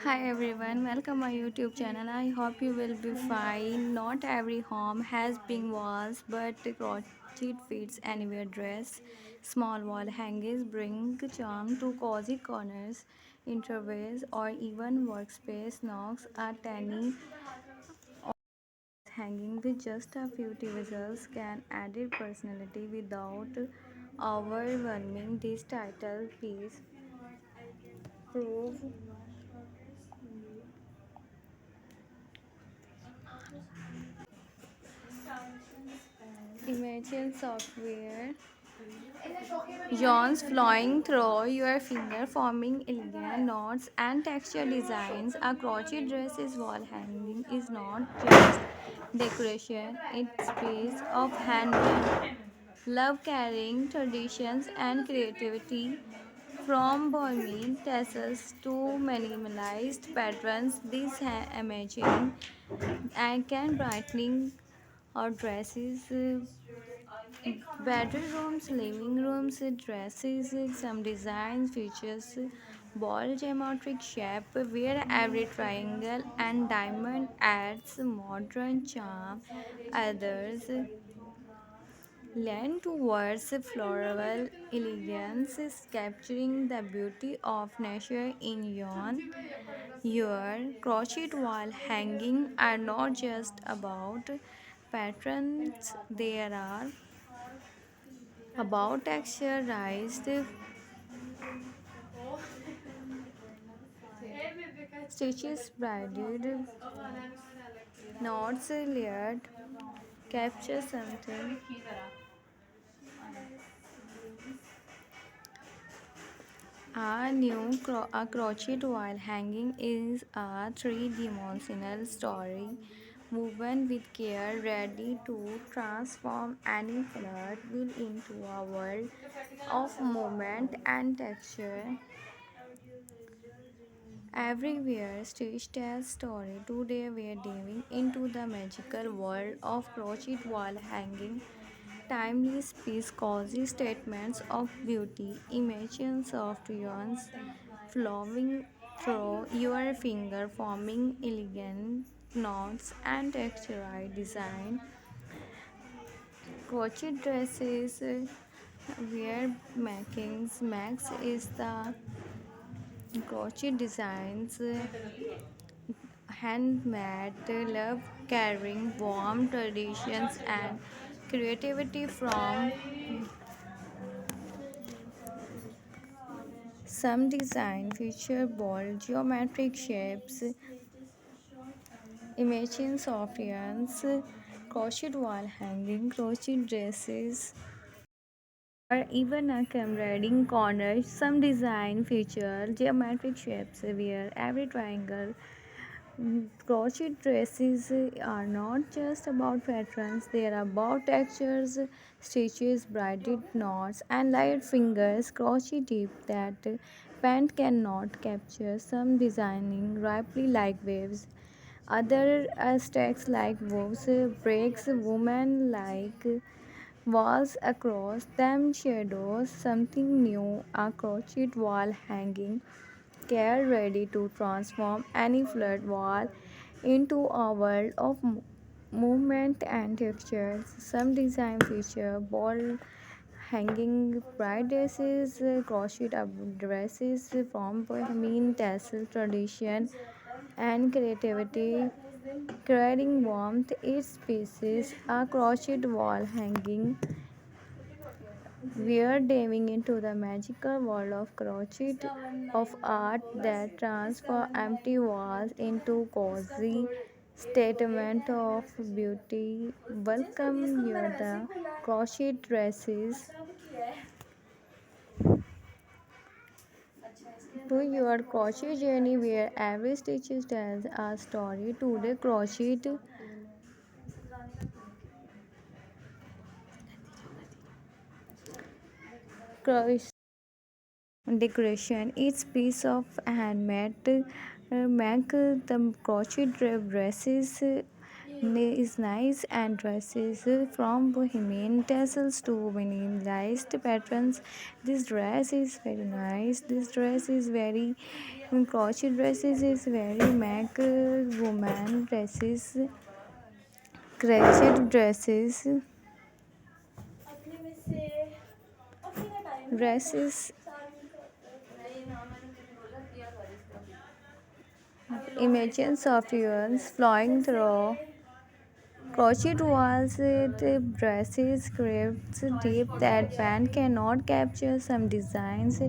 Hi everyone, welcome my YouTube channel. I hope you will be fine. Not every home has big walls, but the crochet fits anywhere dress. Small wall hangings bring charm to cozy corners, interways, or even workspace knocks are tiny. Hanging with just a few tweezers can add personality without overwhelming. This title piece prove imagine software yawns flowing through your finger, forming elegant knots and texture designs. A crochet dress's wall hanging is not just decoration; it's piece of handmade love, carrying traditions and creativity. From bohemian tassels to minimalized patterns, this amazing and can brightening our dresses. Bedrooms, living rooms, dresses, some designs features ball geometric shape where every triangle and diamond adds modern charm. Others lean towards floral elegance, capturing the beauty of nature in yarn. Your crochet wall hanging are not just about patterns, they are about texturized stitches, braided knots, layered, capture something. A crochet while hanging is a three-dimensional story woven with care, ready to transform any flirt will into a world of movement and texture. Everywhere stitch tells story. Today we are diving into the magical world of crochet wall hanging. Timeless piece cozy statements of beauty. Imagine soft yarns flowing through your finger, forming elegant knots and texturized design. Crochet dresses where makings max is the crochet designs handmade love carrying warm traditions and creativity from some design feature bold geometric shapes. Imagine soft yarns, crochet wall hanging, crochet dresses, or even a camaraderie corner. Some design feature geometric shapes where every triangle. Crochet dresses are not just about patterns, they are about textures, stitches, braided knots, and light fingers. Crochet deep that pen cannot capture. Some designing rapidly like waves. Other aspects like waves breaks woman like walls across them shadows something new. A crochet wall hanging care ready to transform any flat wall into a world of movement and textures. Some design feature ball hanging bright dresses, crochet up dresses from bohemian tassel tradition and creativity, creating warmth. Its pieces a crochet wall hanging we are diving into the magical world of crochet, of art that transforms empty walls into cozy statement of beauty. Welcome you the crochet dresses to your crochet journey where every stitch tells a story. Today crochet decoration. Each piece of handmade make the crochet dresses is nice and dresses from bohemian tassels to minimalized patterns. This dress is very nice. This dress is very crochet dresses is very mac woman dresses crochet dresses imagine soft yarns flowing through crochet walls with dresses scripts deep that pen cannot capture. Some designs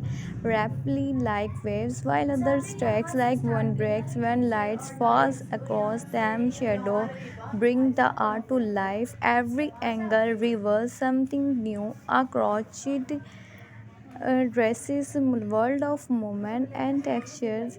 rapidly like waves, while others tracks like one breaks when lights falls across them. Shadow bring the art to life. Every angle reveals something new. A crochet dresses world of movement and textures.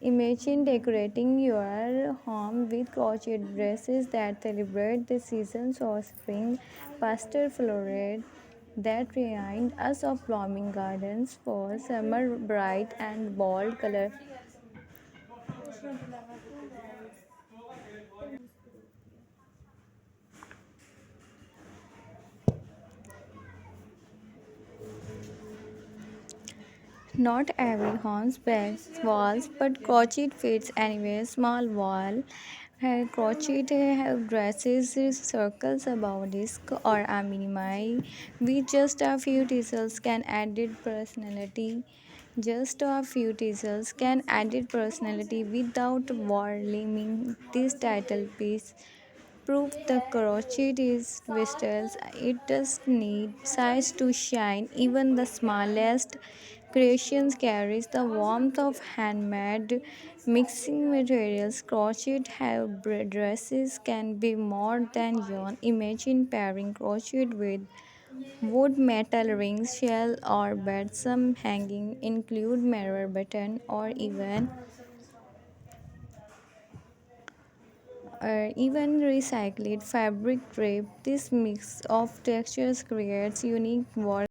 Imagine decorating your home with crochet dresses that celebrate the seasons of spring, pastel flowers that remind us of blooming gardens for summer, bright and bold color. Not every home's backs walls, but crochet fits anywhere. Small wall crochet dresses circles above disc or a minimi with just a few tassels can add it personality. Just a few teasers can add it personality without warliming this title piece. Proof the crochet is versatile. It does need size to shine. Even the smallest creations carries the warmth of handmade mixing materials. Crochet have dresses can be more than yarn. Imagine pairing crochet with wood, metal rings, shell, or bed. Some hanging include mirror button or even recycled fabric drape. This mix of textures creates unique work.